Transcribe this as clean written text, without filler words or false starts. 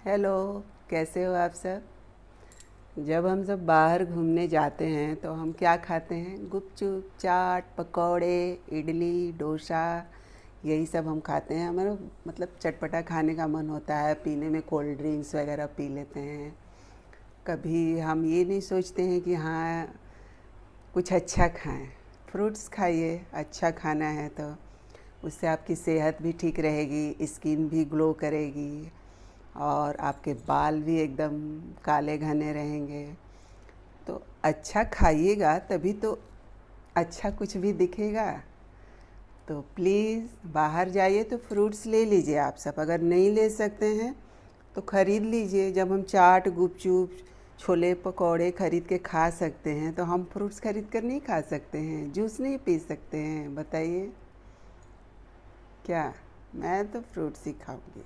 Hello. कैसे हो आप सब? जब हम सब बाहर घूमने जाते हैं तो हम क्या खाते हैं? गुपचुप, चाट, पकौड़े, इडली, डोसा, यही सब हम खाते हैं। हमारा मतलब चटपटा खाने का मन होता है, पीने में कोल्ड ड्रिंक्स वगैरह पी लेते हैं। कभी हम ये नहीं सोचते हैं कि हाँ कुछ अच्छा खाएं। फ्रूट्स खाइए, अच्छा खाना है तो उससे आपकी सेहत भी ठीक रहेगी, स्किन भी ग्लो करेगी और आपके बाल भी एकदम काले घने रहेंगे। तो अच्छा खाइएगा तभी तो अच्छा कुछ भी दिखेगा। तो प्लीज़ बाहर जाइए तो फ्रूट्स ले लीजिए आप सब। अगर नहीं ले सकते हैं तो ख़रीद लीजिए। जब हम चाट, गुपचुप, छोले पकौड़े ख़रीद के खा सकते हैं तो हम फ्रूट्स ख़रीद कर नहीं खा सकते हैं? जूस नहीं पी सकते हैं? बताइए। क्या? मैं तो फ्रूट्स ही खाऊंगी।